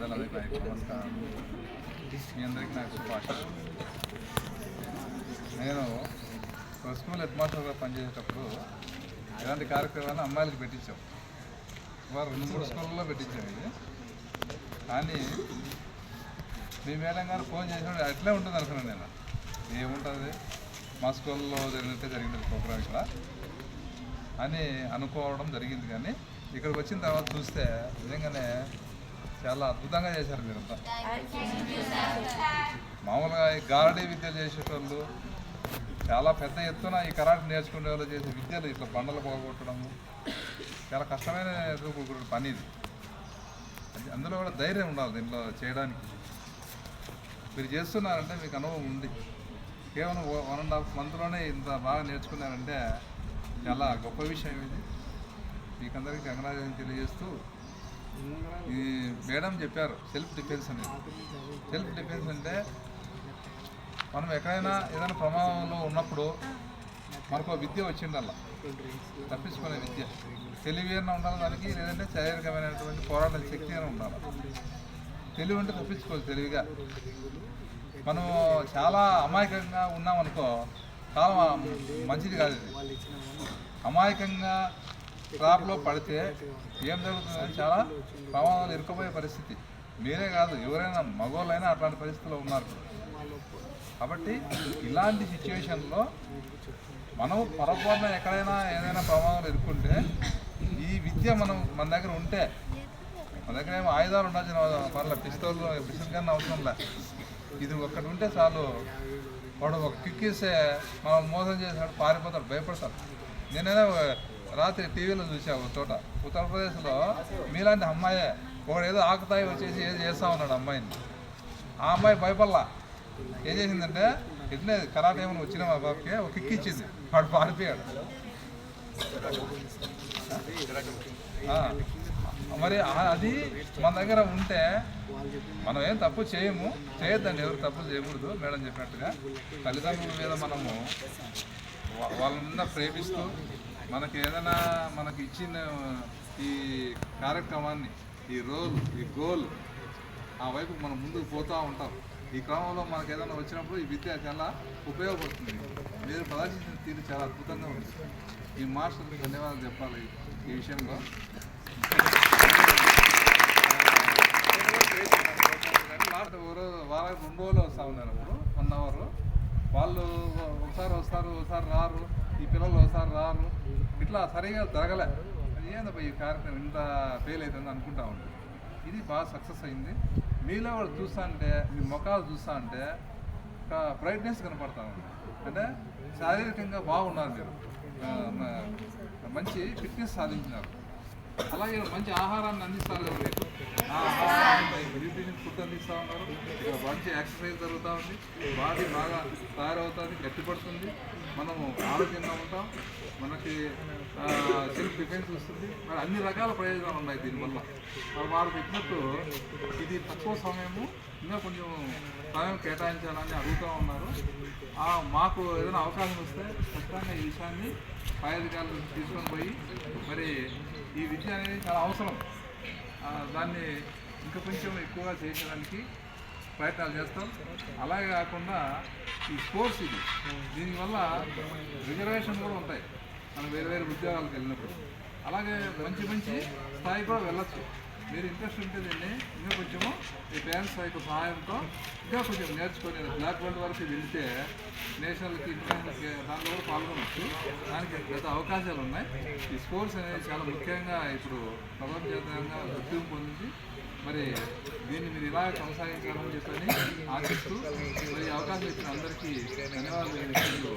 పెద్దలందరికీ నాకు నమస్కారం. మీ అందరికీ నాకు శుభాకాంక్షలు. నేను ఒక స్కూల్ హెడ్ మాస్టర్గా పనిచేసేటప్పుడు ఇలాంటి కార్యక్రమాన్ని అమ్మాయిలకు పెట్టించాం. వారు 2-3 స్కూళ్ళలో పెట్టించాం. ఇది కానీ మీ మేడం గారు ఫోన్ చేసినప్పుడు అట్లే ఉంటుంది అనుకున్నాను నేను. ఏముంటుంది మా స్కూల్లో జరిగినట్టే జరిగింది ప్రోగ్రామ్ ఇక్కడ అని అనుకోవడం జరిగింది. కానీ ఇక్కడికి వచ్చిన తర్వాత చూస్తే నిజంగానే చాలా అద్భుతంగా చేశారు మీరంతా. మామూలుగా ఈ గారడీ విద్యలు చేసేటోళ్ళు చాలా పెద్ద ఎత్తున ఈ కరాటే నేర్చుకునే వాళ్ళు చేసే విద్యలు ఇట్లా బండలు పోగొట్టడము చాలా కష్టమైన పని ఇది. అందులో కూడా ధైర్యం ఉండాలి దీంట్లో చేయడానికి. మీరు చేస్తున్నారంటే మీకు అనుభవం ఉంది. కేవలం 1.5 మంత్లోనే ఇంత బాగా నేర్చుకున్నారంటే చాలా గొప్ప విషయం ఇది. మీకందరికీ కంగ్రాచులేషన్ తెలియజేస్తూ ఈ మేడం చెప్పారు సెల్ఫ్ డిఫెన్స్ అనేది. సెల్ఫ్ డిఫెన్స్ అంటే మనం ఎక్కడైనా ఏదైనా ప్రమాదంలో ఉన్నప్పుడు మనకు విద్య వచ్చిందల్లా తప్పించుకునే విద్య తెలివి అయినా ఉండాలి దానికి, లేదంటే శారీరకమైనటువంటి పోరాట శక్తి అయినా ఉండాలి. తెలివి ఉంటే తప్పించుకోవచ్చు. తెలివిగా మనం చాలా అమాయకంగా ఉన్నామనుకో చాలా మంచిది కాదు. ఇది అమాయకంగా ట్రాప్లో పడితే ఏం జరుగుతుందని చాలా ప్రమాదాలు ఇరుక్కుపోయే పరిస్థితి. మీరే కాదు ఎవరైనా మగవాళ్ళైనా అట్లాంటి పరిస్థితుల్లో ఉన్నారు. కాబట్టి ఇలాంటి సిచ్యువేషన్లో మనం పొరపాటున ఎక్కడైనా ఏదైనా ప్రమాదాలు ఇరుక్కుంటే ఈ విద్య మన దగ్గర ఉంటే, మన దగ్గర ఏమో ఆయుధాలు ఉండాల్సిన పర్లేదు, పిస్తోల్ గన్ అవసరం లే. ఇది ఒక్కటి ఉంటే చాలు. వాడు ఒక కిక్కిస్తే మనం మోసం చేసినట్టు పారిపోతాడు, భయపడతాడు. నేనైనా రాత్రి టీవీలో చూసావు చోట ఉత్తరప్రదేశ్లో మీలాంటి అమ్మాయే ఒకడు ఏదో ఆకుతాయి వచ్చేసి ఏదో చేస్తూ ఉన్నాడు అమ్మాయిని. ఆ అమ్మాయి భయపడలా. ఏం చేసిందంటే ఇట్లే కరాటే ఏమైనా వచ్చిన మా బాబుకి ఒక కిక్ ఇచ్చింది, వాడు పారిపోయాడు. మరి అది మన దగ్గర ఉంటే మనం ఏం తప్పు చేయము, చేయొద్దండి, ఎవరు తప్పు చేయకూడదు. మేడం చెప్పినట్టుగా తల్లిదండ్రుల మీద మనము వాళ్ళ మీద ప్రేమిస్తూ మనకి ఏదైనా మనకి ఇచ్చిన ఈ కార్యక్రమాన్ని, ఈ రోల్, ఈ గోల్ ఆ వైపు మనం ముందుకు పోతూ ఉంటాం. ఈ క్రమంలో మనకు ఏదైనా వచ్చినప్పుడు ఈ విద్య చాలా ఉపయోగపడుతుంది. మీరు ప్రదర్శించిన తీరు చాలా అద్భుతంగా ఉంది. ఈ మాస్టర్కి ధన్యవాదాలు చెప్పాలి ఈ విషయంలో. వారానికి 2 రోజులు వస్తూ ఉన్నారు. అప్పుడు 1 అవర్ వాళ్ళు ఒకసారి వస్తారు, ఒకసారి రారు. ఈ పిల్లలు ఒకసారి రారు. ఇట్లా సరిగా జరగలే. ఏందబ్బా ఈ కార్యక్రమం ఇంత ఫెయిల్ అవుతుంది అనుకుంటా ఉంటాం. ఇది బాగా సక్సెస్ అయింది. మీలో వాళ్ళు చూస్తా అంటే, మీ ముఖాలు చూస్తా అంటే ఒక బ్రైట్నెస్ కనపడతా ఉంది. అంటే శారీరకంగా బాగున్నారు మీరు, మంచి ఫిట్నెస్ సాధించినారు. అలాగే మంచి ఆహారాన్ని అందిస్తారు కదా మీకు. న్యూట్రిషన్ ఫుడ్ అందిస్తూ ఉన్నారు. ఇక్కడ మంచి ఎక్సర్సైజ్ జరుగుతూ ఉంది. బాడీ బాగా తయారవుతుంది, గట్టిపడుతుంది. మనము ఆరోగ్యంగా ఉంటాం. మనకి సెల్ఫ్ డిఫెన్స్ వస్తుంది. మరి అన్ని రకాల ప్రయోజనాలు ఉన్నాయి దీనివల్ల. మరి వారు చెప్పినట్టు ఇది తక్కువ సమయము, ఇంకా కొంచెం సమయం కేటాయించాలని అడుగుతూ ఉన్నారు. మాకు ఏదైనా అవకాశం వస్తే ఖచ్చితంగా ఈ విషయాన్ని పై అధికారులు తీసుకొని పోయి, మరి ఈ విద్య అనేది చాలా అవసరం, దాన్ని ఇంకా కొంచెం ఎక్కువగా చేయించడానికి ప్రయత్నాలు చేస్తాం. అలాగే కాకుండా ఈ స్పోర్ట్స్ ఇది, దీనివల్ల రిజర్వేషన్ కూడా ఉంటాయి మనం వేరే వేరే ఉద్యోగాలకు వెళ్ళినప్పుడు. అలాగే మంచి మంచి స్థాయి కూడా వెళ్ళచ్చు. మీరు ఇంట్రెస్ట్ ఉంటే దీన్ని ఇంకా కొంచెము మీ పేరెంట్స్ యొక్క సహాయంతో ఇంకా కొంచెం నేర్చుకొని బ్లాక్ బెల్ట్ వరకు వెళ్తే నేషనల్కి, ఇంటర్నేషనల్కి దాంట్లో కూడా పాల్గొనవచ్చు. దానికి పెద్ద అవకాశాలు ఉన్నాయి. ఈ స్పోర్ట్స్ అనేది చాలా ముఖ్యంగా ఇప్పుడు ప్రపంచవ్యాప్తంగా గుర్తింపు పొందింది. మరి దీన్ని మీరు ఇలా కొనసాగించాలని చెప్పని ఆశిస్తూ మరి అవకాశం ఇచ్చిన అందరికీ ధన్యవాదాలు.